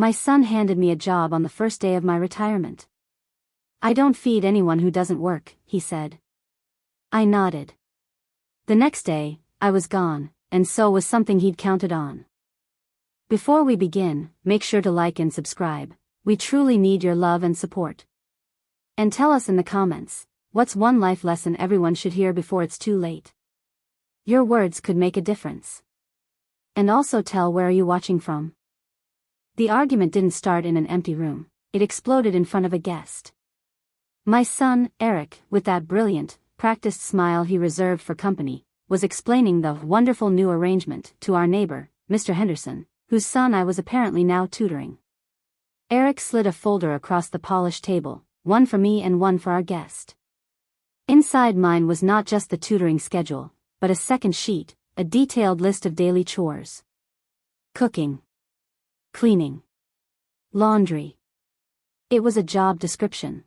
My son handed me a job on the first day of my retirement. I don't feed anyone who doesn't work, he said. I nodded. The next day, I was gone, and so was something he'd counted on. Before we begin, make sure to like and subscribe. We truly need your love and support. And tell us in the comments, what's one life lesson everyone should hear before it's too late? Your words could make a difference. And also tell where are you watching from. The argument didn't start in an empty room, it exploded in front of a guest. My son, Eric, with that brilliant, practiced smile he reserved for company, was explaining the wonderful new arrangement to our neighbor, Mr. Henderson, whose son I was apparently now tutoring. Eric slid a folder across the polished table, one for me and one for our guest. Inside mine was not just the tutoring schedule, but a second sheet, a detailed list of daily chores. Cooking. Cleaning. Laundry. It was a job description.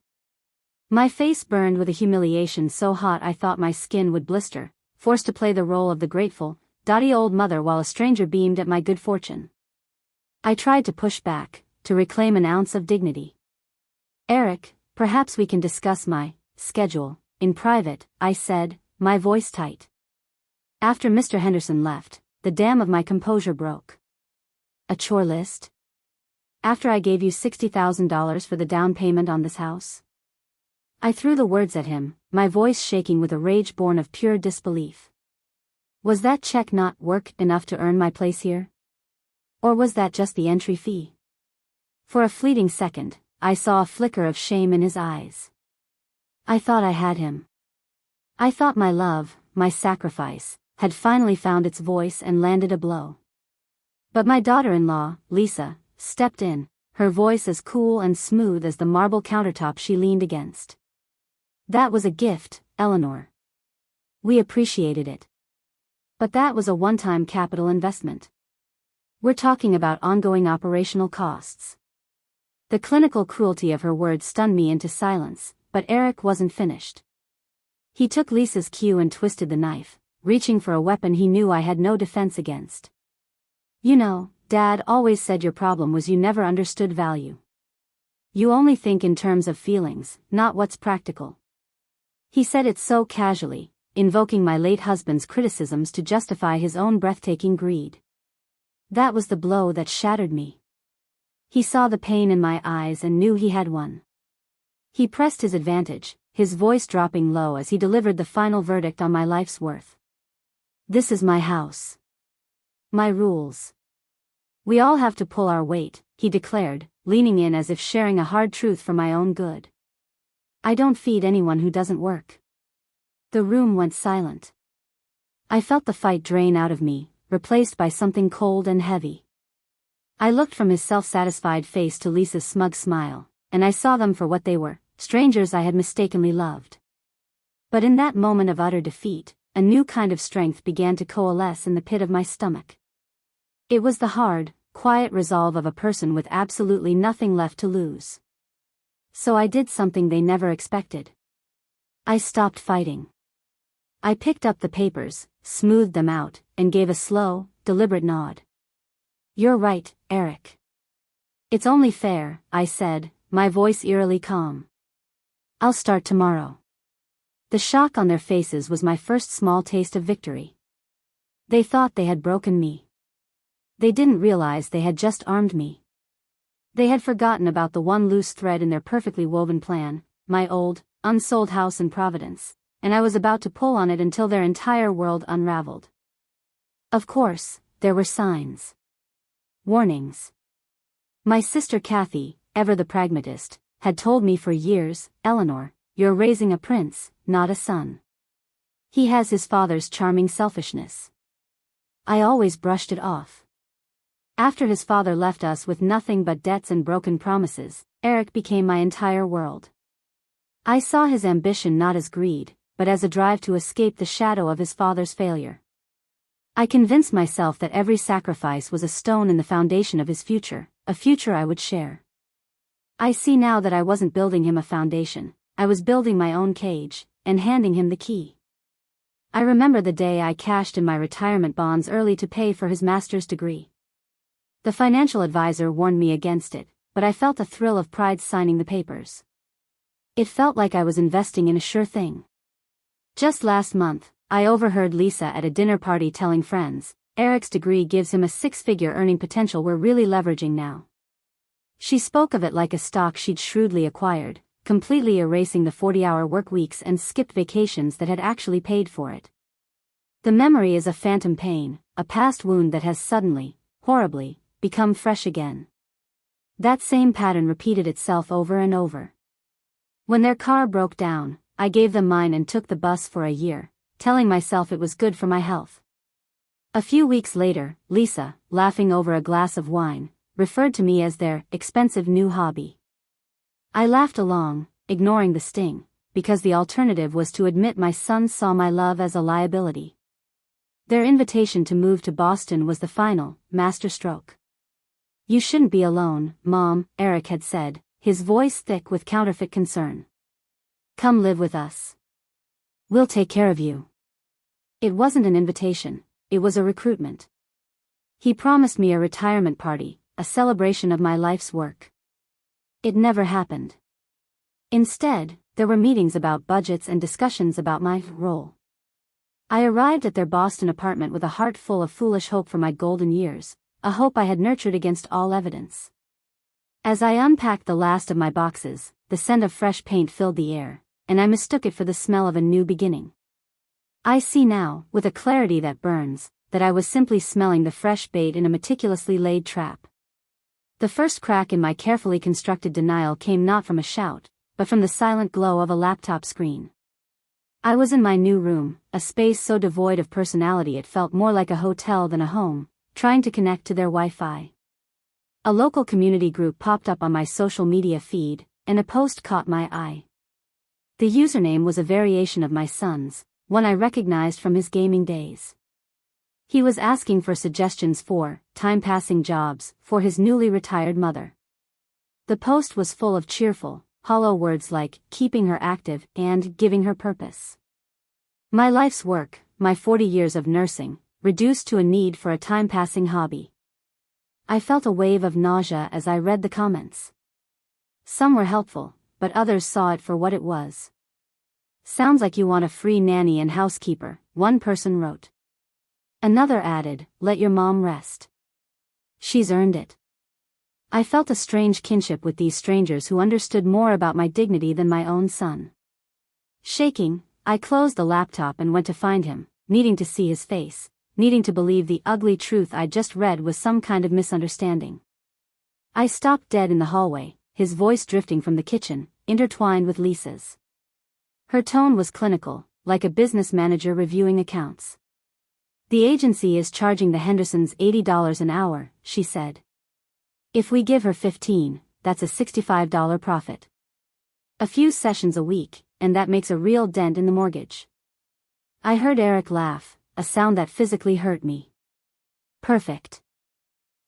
My face burned with a humiliation so hot I thought my skin would blister, forced to play the role of the grateful, dotty old mother while a stranger beamed at my good fortune. I tried to push back, to reclaim an ounce of dignity. Eric, perhaps we can discuss my schedule in private, I said, my voice tight. After Mr. Henderson left, the dam of my composure broke. A chore list? After I gave you $60,000 for the down payment on this house? I threw the words at him, my voice shaking with a rage born of pure disbelief. Was that check not work enough to earn my place here? Or was that just the entry fee? For a fleeting second, I saw a flicker of shame in his eyes. I thought I had him. I thought my love, my sacrifice, had finally found its voice and landed a blow. But my daughter-in-law, Lisa, stepped in, her voice as cool and smooth as the marble countertop she leaned against. That was a gift, Eleanor. We appreciated it. But that was a one-time capital investment. We're talking about ongoing operational costs. The clinical cruelty of her words stunned me into silence, but Eric wasn't finished. He took Lisa's cue and twisted the knife, reaching for a weapon he knew I had no defense against. You know, Dad always said your problem was you never understood value. You only think in terms of feelings, not what's practical. He said it so casually, invoking my late husband's criticisms to justify his own breathtaking greed. That was the blow that shattered me. He saw the pain in my eyes and knew he had won. He pressed his advantage, his voice dropping low as he delivered the final verdict on my life's worth. This is my house. My rules. We all have to pull our weight, he declared, leaning in as if sharing a hard truth for my own good. I don't feed anyone who doesn't work. The room went silent. I felt the fight drain out of me, replaced by something cold and heavy. I looked from his self-satisfied face to Lisa's smug smile, and I saw them for what they were, strangers I had mistakenly loved. But in that moment of utter defeat, a new kind of strength began to coalesce in the pit of my stomach. It was the hard, quiet resolve of a person with absolutely nothing left to lose. So I did something they never expected. I stopped fighting. I picked up the papers, smoothed them out, and gave a slow, deliberate nod. You're right, Eric. It's only fair, I said, my voice eerily calm. I'll start tomorrow. The shock on their faces was my first small taste of victory. They thought they had broken me. They didn't realize they had just armed me. They had forgotten about the one loose thread in their perfectly woven plan, my old, unsold house in Providence, and I was about to pull on it until their entire world unraveled. Of course, there were signs. Warnings. My sister Kathy, ever the pragmatist, had told me for years, Eleanor, you're raising a prince, not a son. He has his father's charming selfishness. I always brushed it off. After his father left us with nothing but debts and broken promises, Eric became my entire world. I saw his ambition not as greed, but as a drive to escape the shadow of his father's failure. I convinced myself that every sacrifice was a stone in the foundation of his future, a future I would share. I see now that I wasn't building him a foundation, I was building my own cage, and handing him the key. I remember the day I cashed in my retirement bonds early to pay for his master's degree. The financial advisor warned me against it, but I felt a thrill of pride signing the papers. It felt like I was investing in a sure thing. Just last month, I overheard Lisa at a dinner party telling friends, Eric's degree gives him a six-figure earning potential we're really leveraging now. She spoke of it like a stock she'd shrewdly acquired, completely erasing the 40-hour work weeks and skipped vacations that had actually paid for it. The memory is a phantom pain, a past wound that has suddenly, horribly, become fresh again. That same pattern repeated itself over and over. When their car broke down, I gave them mine and took the bus for a year, telling myself it was good for my health. A few weeks later, Lisa, laughing over a glass of wine, referred to me as their expensive new hobby. I laughed along, ignoring the sting, because the alternative was to admit my sons saw my love as a liability. Their invitation to move to Boston was the final, masterstroke. You shouldn't be alone, Mom, Eric had said, his voice thick with counterfeit concern. Come live with us. We'll take care of you. It wasn't an invitation, it was a recruitment. He promised me a retirement party, a celebration of my life's work. It never happened. Instead, there were meetings about budgets and discussions about my role. I arrived at their Boston apartment with a heart full of foolish hope for my golden years, a hope I had nurtured against all evidence. As I unpacked the last of my boxes, the scent of fresh paint filled the air, and I mistook it for the smell of a new beginning. I see now, with a clarity that burns, that I was simply smelling the fresh bait in a meticulously laid trap. The first crack in my carefully constructed denial came not from a shout, but from the silent glow of a laptop screen. I was in my new room, a space so devoid of personality it felt more like a hotel than a home, trying to connect to their Wi-Fi. A local community group popped up on my social media feed, and a post caught my eye. The username was a variation of my son's, one I recognized from his gaming days. He was asking for suggestions for time-passing jobs for his newly retired mother. The post was full of cheerful, hollow words like keeping her active and giving her purpose. My life's work, my 40 years of nursing, reduced to a need for a time-passing hobby. I felt a wave of nausea as I read the comments. Some were helpful, but others saw it for what it was. Sounds like you want a free nanny and housekeeper, one person wrote. Another added, let your mom rest. She's earned it. I felt a strange kinship with these strangers who understood more about my dignity than my own son. Shaking, I closed the laptop and went to find him, needing to see his face, needing to believe the ugly truth I'd just read was some kind of misunderstanding. I stopped dead in the hallway, his voice drifting from the kitchen, intertwined with Lisa's. Her tone was clinical, like a business manager reviewing accounts. The agency is charging the Hendersons $80 an hour, she said. If we give her 15, that's a $65 profit. A few sessions a week, and that makes a real dent in the mortgage. I heard Eric laugh, a sound that physically hurt me. Perfect.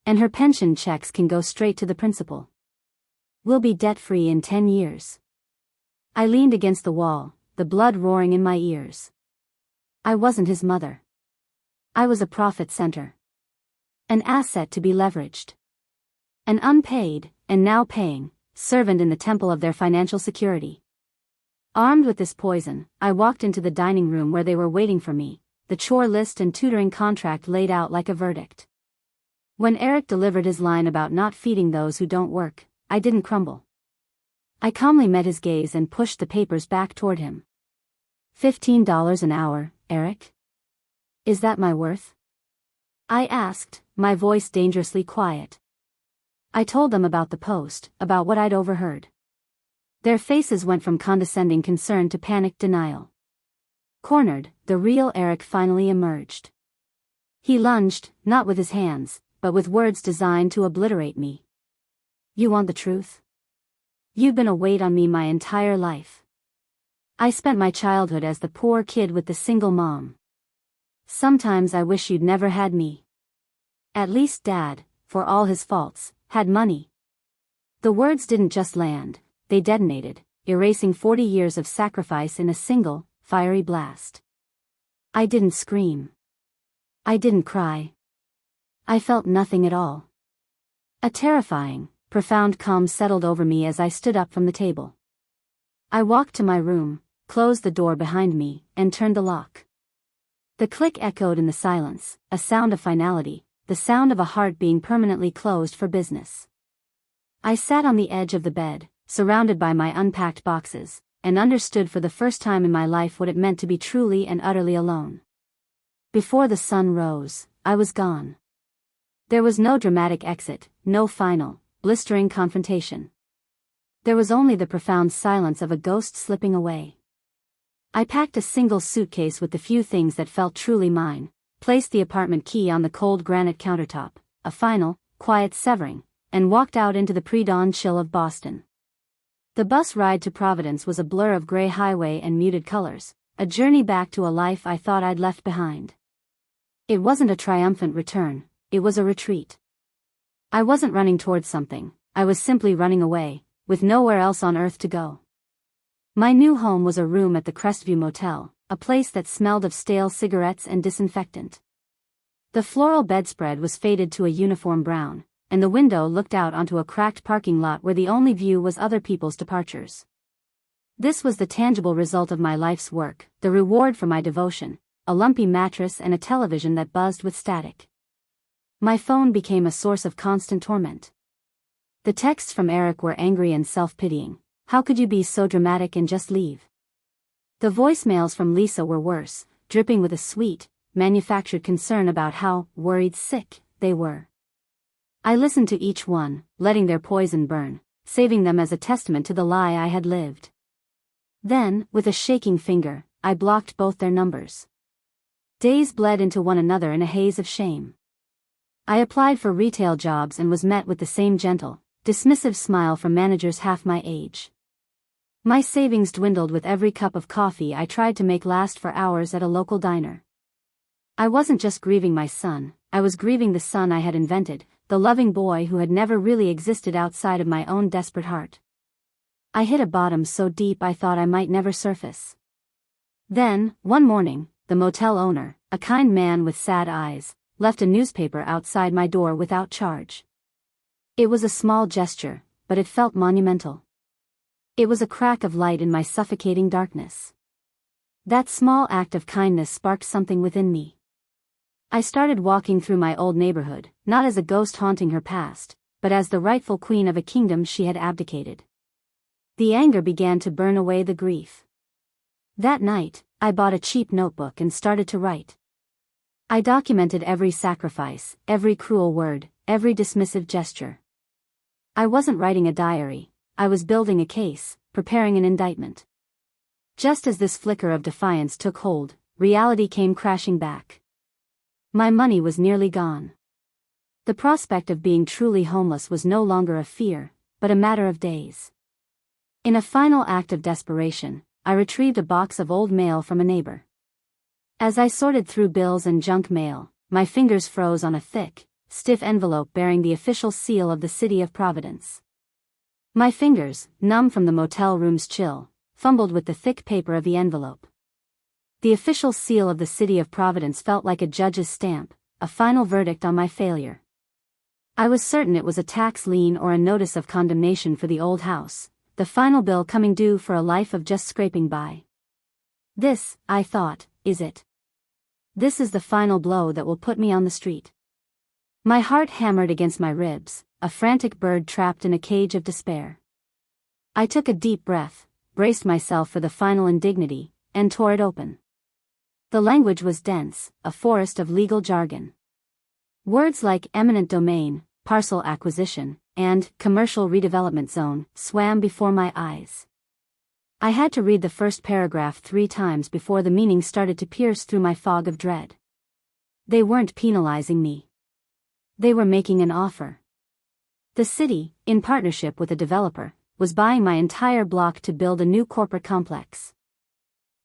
And her pension checks can go straight to the principal. We'll be debt-free in 10 years. I leaned against the wall, the blood roaring in my ears. I wasn't his mother. I was a profit center. An asset to be leveraged. An unpaid, and now paying, servant in the temple of their financial security. Armed with this poison, I walked into the dining room where they were waiting for me, the chore list and tutoring contract laid out like a verdict. When Eric delivered his line about not feeding those who don't work, I didn't crumble. I calmly met his gaze and pushed the papers back toward him. $15 an hour, Eric? Is that my worth? I asked, my voice dangerously quiet. I told them about the post, about what I'd overheard. Their faces went from condescending concern to panicked denial. Cornered, the real Eric finally emerged. He lunged, not with his hands, but with words designed to obliterate me. You want the truth? You've been a weight on me my entire life. I spent my childhood as the poor kid with the single mom. Sometimes I wish you'd never had me. At least Dad, for all his faults, had money. The words didn't just land, they detonated, erasing 40 years of sacrifice in a single, fiery blast. I didn't scream. I didn't cry. I felt nothing at all. A terrifying, profound calm settled over me as I stood up from the table. I walked to my room, closed the door behind me, and turned the lock. The click echoed in the silence, a sound of finality, the sound of a heart being permanently closed for business. I sat on the edge of the bed, surrounded by my unpacked boxes, and understood for the first time in my life what it meant to be truly and utterly alone. Before the sun rose, I was gone. There was no dramatic exit, no final, blistering confrontation. There was only the profound silence of a ghost slipping away. I packed a single suitcase with the few things that felt truly mine, placed the apartment key on the cold granite countertop, a final, quiet severing, and walked out into the pre-dawn chill of Boston. The bus ride to Providence was a blur of gray highway and muted colors, a journey back to a life I thought I'd left behind. It wasn't a triumphant return, it was a retreat. I wasn't running towards something, I was simply running away, with nowhere else on earth to go. My new home was a room at the Crestview Motel, a place that smelled of stale cigarettes and disinfectant. The floral bedspread was faded to a uniform brown, and the window looked out onto a cracked parking lot where the only view was other people's departures. This was the tangible result of my life's work, the reward for my devotion, a lumpy mattress and a television that buzzed with static. My phone became a source of constant torment. The texts from Eric were angry and self-pitying. How could you be so dramatic and just leave? The voicemails from Lisa were worse, dripping with a sweet, manufactured concern about how worried sick they were. I listened to each one, letting their poison burn, saving them as a testament to the lie I had lived. Then, with a shaking finger, I blocked both their numbers. Days bled into one another in a haze of shame. I applied for retail jobs and was met with the same gentle, dismissive smile from managers half my age. My savings dwindled with every cup of coffee I tried to make last for hours at a local diner. I wasn't just grieving my son, I was grieving the son I had invented, the loving boy who had never really existed outside of my own desperate heart. I hit a bottom so deep I thought I might never surface. Then, one morning, the motel owner, a kind man with sad eyes, left a newspaper outside my door without charge. It was a small gesture, but it felt monumental. It was a crack of light in my suffocating darkness. That small act of kindness sparked something within me. I started walking through my old neighborhood, not as a ghost haunting her past, but as the rightful queen of a kingdom she had abdicated. The anger began to burn away the grief. That night, I bought a cheap notebook and started to write. I documented every sacrifice, every cruel word, every dismissive gesture. I wasn't writing a diary, I was building a case, preparing an indictment. Just as this flicker of defiance took hold, reality came crashing back. My money was nearly gone. The prospect of being truly homeless was no longer a fear, but a matter of days. In a final act of desperation, I retrieved a box of old mail from a neighbor. As I sorted through bills and junk mail, my fingers froze on a thick, stiff envelope bearing the official seal of the city of Providence. My fingers, numb from the motel room's chill, fumbled with the thick paper of the envelope. The official seal of the city of Providence felt like a judge's stamp, a final verdict on my failure. I was certain it was a tax lien or a notice of condemnation for the old house, the final bill coming due for a life of just scraping by. This, I thought, is it. This is the final blow that will put me on the street. My heart hammered against my ribs, a frantic bird trapped in a cage of despair. I took a deep breath, braced myself for the final indignity, and tore it open. The language was dense, a forest of legal jargon. Words like eminent domain, parcel acquisition, and commercial redevelopment zone swam before my eyes. I had to read the first paragraph 3 times before the meaning started to pierce through my fog of dread. They weren't penalizing me. They were making an offer. The city, in partnership with a developer, was buying my entire block to build a new corporate complex.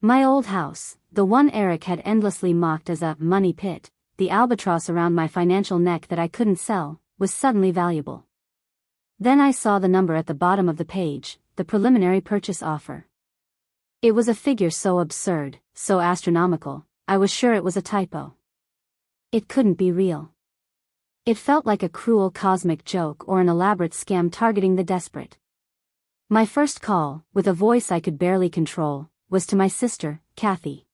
My old house, the one Eric had endlessly mocked as a money pit, the albatross around my financial neck that I couldn't sell, was suddenly valuable. Then I saw the number at the bottom of the page, the preliminary purchase offer. It was a figure so absurd, so astronomical, I was sure it was a typo. It couldn't be real. It felt like a cruel cosmic joke or an elaborate scam targeting the desperate. My first call, with a voice I could barely control, was to my sister, Kathy.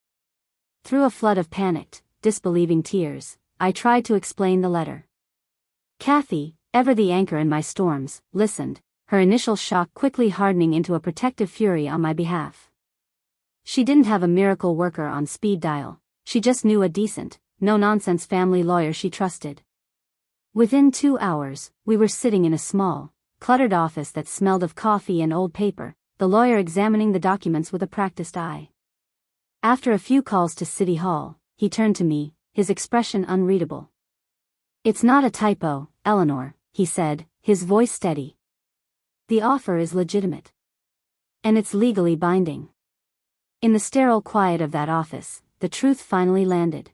Through a flood of panicked, disbelieving tears, I tried to explain the letter. Kathy, ever the anchor in my storms, listened, her initial shock quickly hardening into a protective fury on my behalf. She didn't have a miracle worker on speed dial, she just knew a decent, no-nonsense family lawyer she trusted. Within 2 hours, we were sitting in a small, cluttered office that smelled of coffee and old paper, the lawyer examining the documents with a practiced eye. After a few calls to City Hall, he turned to me, his expression unreadable. "It's not a typo, Eleanor," he said, his voice steady. "The offer is legitimate. And it's legally binding." In the sterile quiet of that office, the truth finally landed.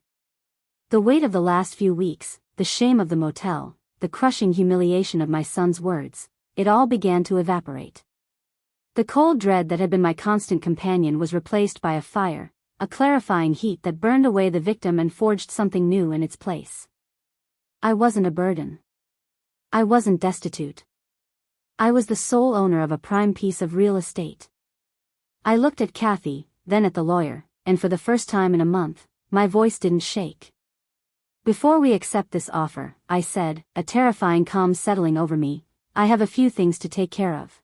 The weight of the last few weeks, the shame of the motel, the crushing humiliation of my son's words, it all began to evaporate. The cold dread that had been my constant companion was replaced by a fire, a clarifying heat that burned away the victim and forged something new in its place. I wasn't a burden. I wasn't destitute. I was the sole owner of a prime piece of real estate. I looked at Kathy, then at the lawyer, and for the first time in a month, my voice didn't shake. "Before we accept this offer," I said, a terrifying calm settling over me, "I have a few things to take care of."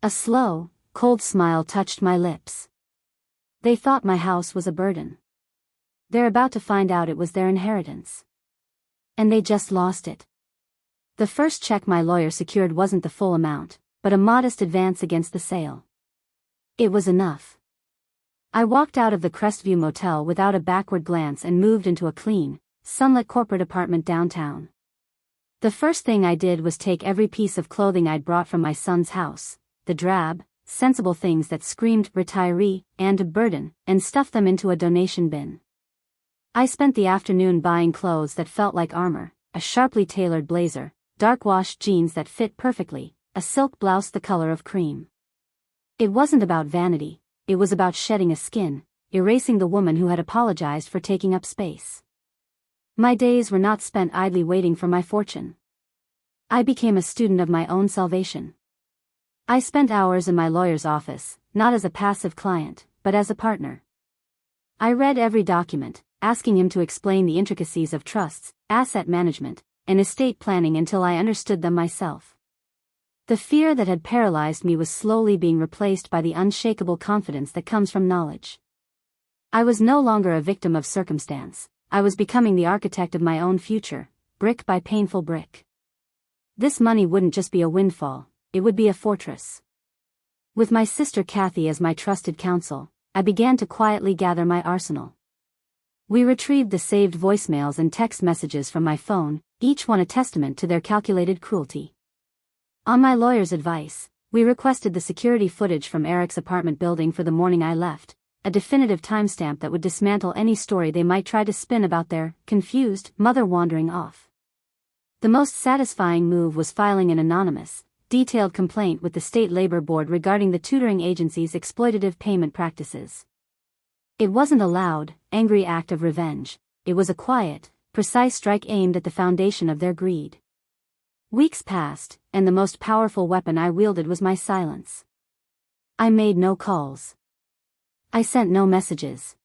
A slow, cold smile touched my lips. They thought my house was a burden. They're about to find out it was their inheritance. And they just lost it. The first check my lawyer secured wasn't the full amount, but a modest advance against the sale. It was enough. I walked out of the Crestview Motel without a backward glance and moved into a clean, sunlit corporate apartment downtown. The first thing I did was take every piece of clothing I'd brought from my son's house, the drab, sensible things that screamed retiree and burden, and stuff them into a donation bin. I spent the afternoon buying clothes that felt like armor, a sharply tailored blazer, dark-washed jeans that fit perfectly, a silk blouse the color of cream. It wasn't about vanity, it was about shedding a skin, erasing the woman who had apologized for taking up space. My days were not spent idly waiting for my fortune. I became a student of my own salvation. I spent hours in my lawyer's office, not as a passive client, but as a partner. I read every document, asking him to explain the intricacies of trusts, asset management, and estate planning until I understood them myself. The fear that had paralyzed me was slowly being replaced by the unshakable confidence that comes from knowledge. I was no longer a victim of circumstance, I was becoming the architect of my own future, brick by painful brick. This money wouldn't just be a windfall, it would be a fortress. With my sister Kathy as my trusted counsel, I began to quietly gather my arsenal. We retrieved the saved voicemails and text messages from my phone, each one a testament to their calculated cruelty. On my lawyer's advice, we requested the security footage from Eric's apartment building for the morning I left, a definitive timestamp that would dismantle any story they might try to spin about their confused mother wandering off. The most satisfying move was filing an anonymous, detailed complaint with the State Labor Board regarding the tutoring agency's exploitative payment practices. It wasn't a loud, angry act of revenge, it was a quiet, precise strike aimed at the foundation of their greed. Weeks passed, and the most powerful weapon I wielded was my silence. I made no calls. I sent no messages.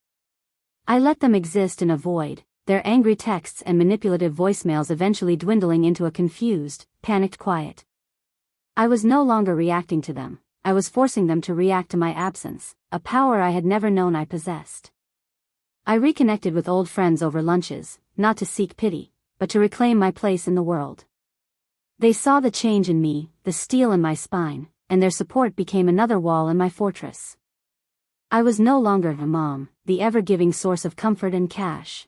I let them exist in a void, their angry texts and manipulative voicemails eventually dwindling into a confused, panicked quiet. I was no longer reacting to them, I was forcing them to react to my absence, a power I had never known I possessed. I reconnected with old friends over lunches, not to seek pity, but to reclaim my place in the world. They saw the change in me, the steel in my spine, and their support became another wall in my fortress. I was no longer a mom, the ever-giving source of comfort and cash.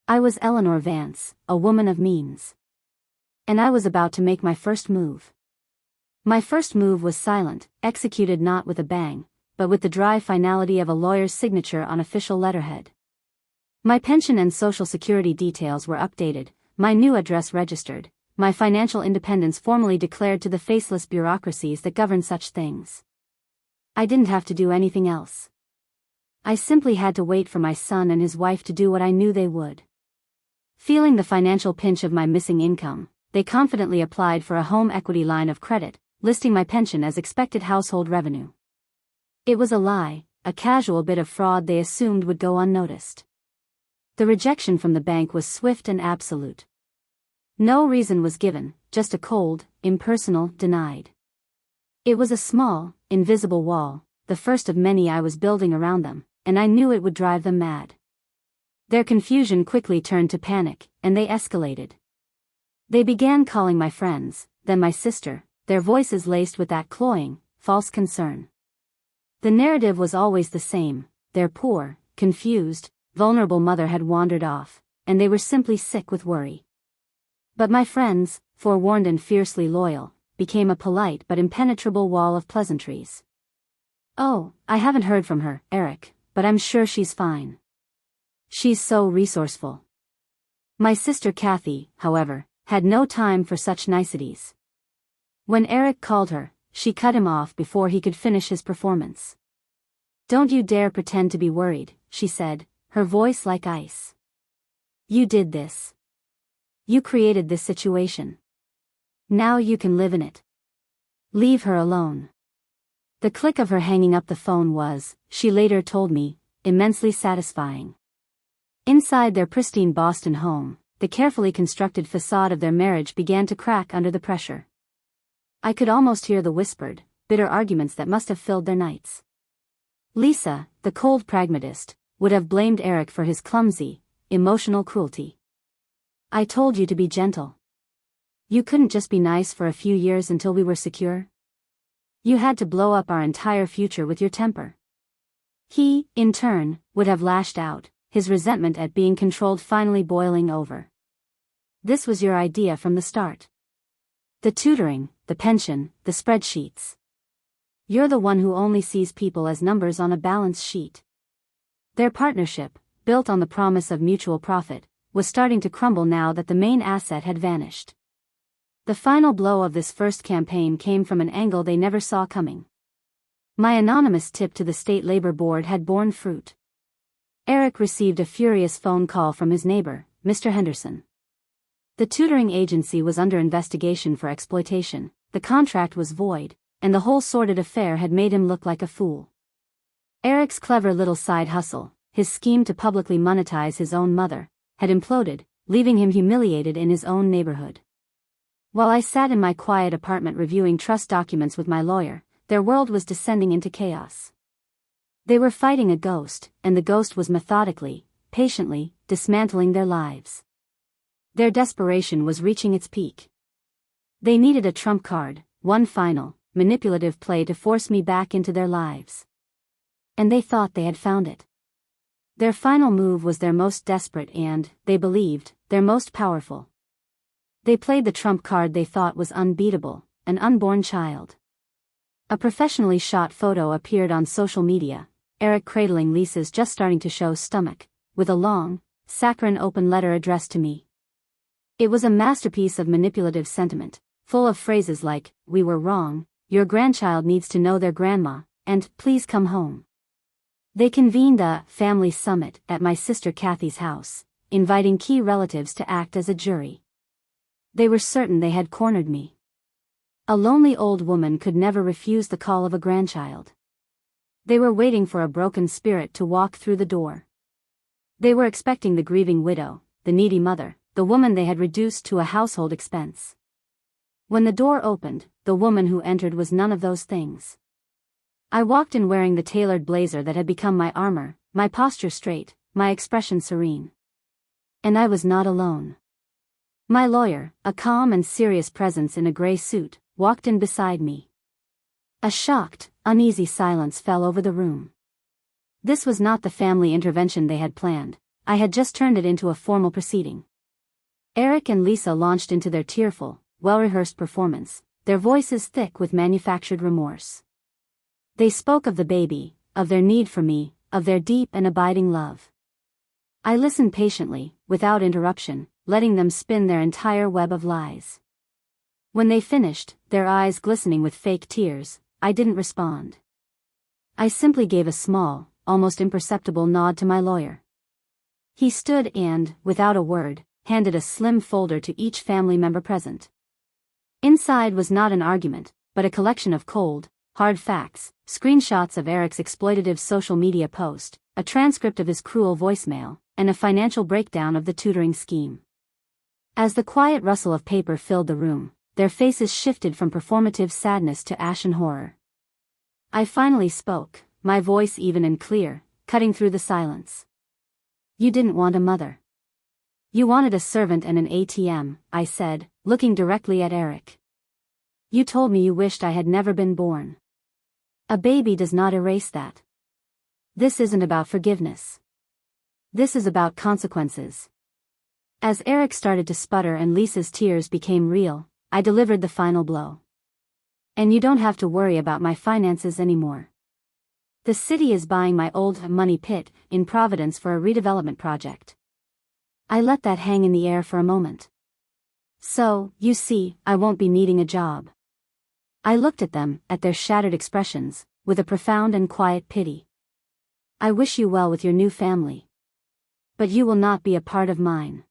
I was Eleanor Vance, a woman of means. And I was about to make my first move. My first move was silent, executed not with a bang, but with the dry finality of a lawyer's signature on official letterhead. My pension and social security details were updated, my new address registered, my financial independence formally declared to the faceless bureaucracies that govern such things. I didn't have to do anything else. I simply had to wait for my son and his wife to do what I knew they would. Feeling the financial pinch of my missing income, they confidently applied for a home equity line of credit, listing my pension as expected household revenue. It was a lie, a casual bit of fraud they assumed would go unnoticed. The rejection from the bank was swift and absolute. No reason was given, just a cold, impersonal denied. It was a small, invisible wall, the first of many I was building around them, and I knew it would drive them mad. Their confusion quickly turned to panic, and they escalated. They began calling my friends, then my sister, their voices laced with that cloying, false concern. The narrative was always the same: their poor, confused, vulnerable mother had wandered off, and they were simply sick with worry. But my friends, forewarned and fiercely loyal, became a polite but impenetrable wall of pleasantries. "Oh, I haven't heard from her, Eric, but I'm sure she's fine. She's so resourceful." My sister Kathy, however, had no time for such niceties. When Eric called her, she cut him off before he could finish his performance. "Don't you dare pretend to be worried," she said, her voice like ice. "You did this. You created this situation. Now you can live in it. Leave her alone." The click of her hanging up the phone was, she later told me, immensely satisfying. Inside their pristine Boston home, the carefully constructed facade of their marriage began to crack under the pressure. I could almost hear the whispered, bitter arguments that must have filled their nights. Lisa, the cold pragmatist, would have blamed Eric for his clumsy, emotional cruelty. "I told you to be gentle. You couldn't just be nice for a few years until we were secure. You had to blow up our entire future with your temper." He, in turn, would have lashed out, his resentment at being controlled finally boiling over. "This was your idea from the start. The tutoring, the pension, the spreadsheets. You're the one who only sees people as numbers on a balance sheet." Their partnership, built on the promise of mutual profit, was starting to crumble now that the main asset had vanished. The final blow of this first campaign came from an angle they never saw coming. My anonymous tip to the state labor board had borne fruit. Eric received a furious phone call from his neighbor, Mr. Henderson. The tutoring agency was under investigation for exploitation, the contract was void, and the whole sordid affair had made him look like a fool. Eric's clever little side hustle, his scheme to publicly monetize his own mother, had imploded, leaving him humiliated in his own neighborhood. While I sat in my quiet apartment reviewing trust documents with my lawyer, their world was descending into chaos. They were fighting a ghost, and the ghost was methodically, patiently, dismantling their lives. Their desperation was reaching its peak. They needed a trump card, one final, manipulative play to force me back into their lives. And they thought they had found it. Their final move was their most desperate and, they believed, their most powerful. They played the trump card they thought was unbeatable, an unborn child. A professionally shot photo appeared on social media, Eric cradling Lisa's just starting to show stomach, with a long, saccharine open letter addressed to me. It was a masterpiece of manipulative sentiment, full of phrases like, "We were wrong," "Your grandchild needs to know their grandma," and "Please come home." They convened a family summit at my sister Kathy's house, inviting key relatives to act as a jury. They were certain they had cornered me. A lonely old woman could never refuse the call of a grandchild. They were waiting for a broken spirit to walk through the door. They were expecting the grieving widow, the needy mother, the woman they had reduced to a household expense. When the door opened, the woman who entered was none of those things. I walked in wearing the tailored blazer that had become my armor, my posture straight, my expression serene. And I was not alone. My lawyer, a calm and serious presence in a gray suit, walked in beside me. A shocked, uneasy silence fell over the room. This was not the family intervention they had planned. I had just turned it into a formal proceeding. Eric and Lisa launched into their tearful, well-rehearsed performance, their voices thick with manufactured remorse. They spoke of the baby, of their need for me, of their deep and abiding love. I listened patiently, without interruption, letting them spin their entire web of lies. When they finished, their eyes glistening with fake tears, I didn't respond. I simply gave a small, almost imperceptible nod to my lawyer. He stood and, without a word, handed a slim folder to each family member present. Inside was not an argument, but a collection of cold, hard facts, screenshots of Eric's exploitative social media post, a transcript of his cruel voicemail, and a financial breakdown of the tutoring scheme. As the quiet rustle of paper filled the room, their faces shifted from performative sadness to ashen horror. I finally spoke, my voice even and clear, cutting through the silence. "You didn't want a mother. You wanted a servant and an ATM," I said, looking directly at Eric. "You told me you wished I had never been born. A baby does not erase that. This isn't about forgiveness. This is about consequences." As Eric started to sputter and Lisa's tears became real, I delivered the final blow. "And you don't have to worry about my finances anymore. The city is buying my old money pit in Providence for a redevelopment project." I let that hang in the air for a moment. "So, you see, I won't be needing a job." I looked at them, at their shattered expressions, with a profound and quiet pity. "I wish you well with your new family. But you will not be a part of mine."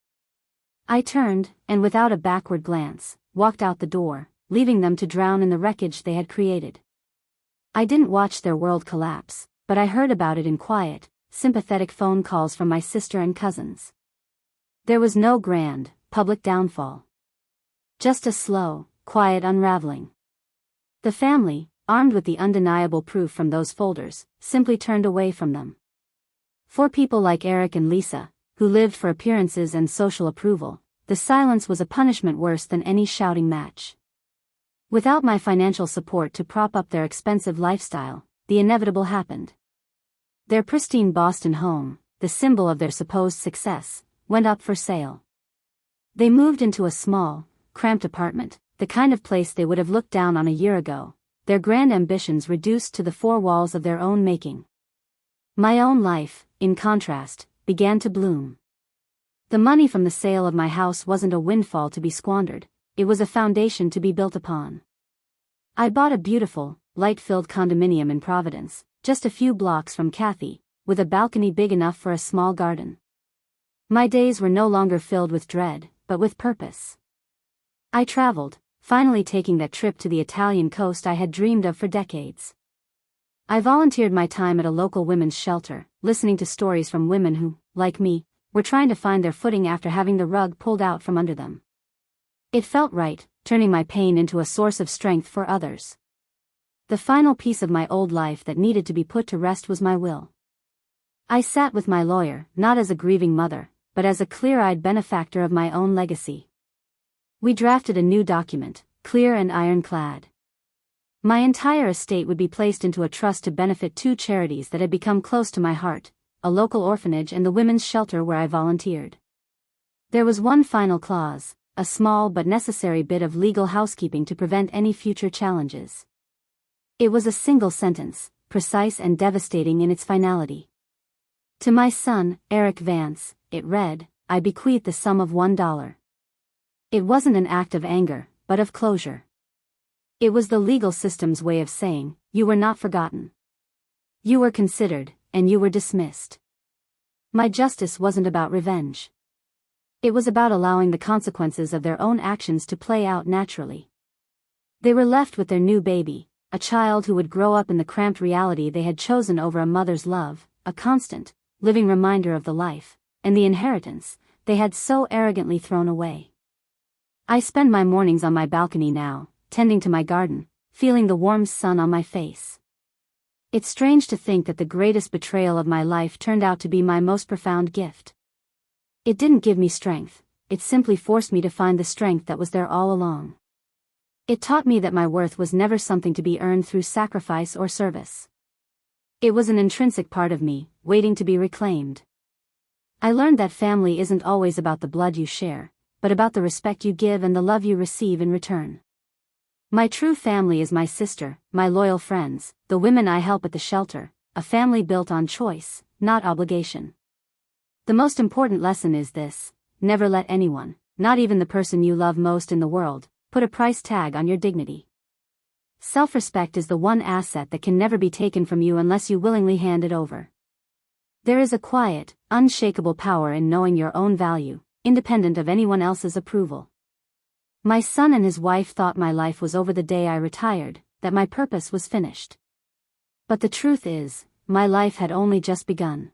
I turned, and without a backward glance, walked out the door, leaving them to drown in the wreckage they had created. I didn't watch their world collapse, but I heard about it in quiet, sympathetic phone calls from my sister and cousins. There was no grand, public downfall. Just a slow, quiet unraveling. The family, armed with the undeniable proof from those folders, simply turned away from them. For people like Eric and Lisa, who lived for appearances and social approval, the silence was a punishment worse than any shouting match. Without my financial support to prop up their expensive lifestyle, the inevitable happened. Their pristine Boston home, the symbol of their supposed success, went up for sale. They moved into a small, cramped apartment, the kind of place they would have looked down on a year ago, their grand ambitions reduced to the four walls of their own making. My own life, in contrast, began to bloom. The money from the sale of my house wasn't a windfall to be squandered, it was a foundation to be built upon. I bought a beautiful, light-filled condominium in Providence, just a few blocks from Kathy, with a balcony big enough for a small garden. My days were no longer filled with dread, but with purpose. I traveled, finally taking that trip to the Italian coast I had dreamed of for decades. I volunteered my time at a local women's shelter, listening to stories from women who, like me, were trying to find their footing after having the rug pulled out from under them. It felt right, turning my pain into a source of strength for others. The final piece of my old life that needed to be put to rest was my will. I sat with my lawyer, not as a grieving mother, but as a clear-eyed benefactor of my own legacy. We drafted a new document, clear and ironclad. My entire estate would be placed into a trust to benefit two charities that had become close to my heart, a local orphanage and the women's shelter where I volunteered. There was one final clause, a small but necessary bit of legal housekeeping to prevent any future challenges. It was a single sentence, precise and devastating in its finality. To my son, Eric Vance, it read, "I bequeath the sum of $1. It wasn't an act of anger, but of closure. It was the legal system's way of saying, you were not forgotten. You were considered, and you were dismissed. My justice wasn't about revenge. It was about allowing the consequences of their own actions to play out naturally. They were left with their new baby, a child who would grow up in the cramped reality they had chosen over a mother's love, a constant, living reminder of the life, and the inheritance, they had so arrogantly thrown away. I spend my mornings on my balcony now, tending to my garden, feeling the warm sun on my face. It's strange to think that the greatest betrayal of my life turned out to be my most profound gift. It didn't give me strength, it simply forced me to find the strength that was there all along. It taught me that my worth was never something to be earned through sacrifice or service. It was an intrinsic part of me, waiting to be reclaimed. I learned that family isn't always about the blood you share, but about the respect you give and the love you receive in return. My true family is my sister, my loyal friends, the women I help at the shelter, a family built on choice, not obligation. The most important lesson is this: never let anyone, not even the person you love most in the world, put a price tag on your dignity. Self-respect is the one asset that can never be taken from you unless you willingly hand it over. There is a quiet, unshakable power in knowing your own value, independent of anyone else's approval. My son and his wife thought my life was over the day I retired, that my purpose was finished. But the truth is, my life had only just begun.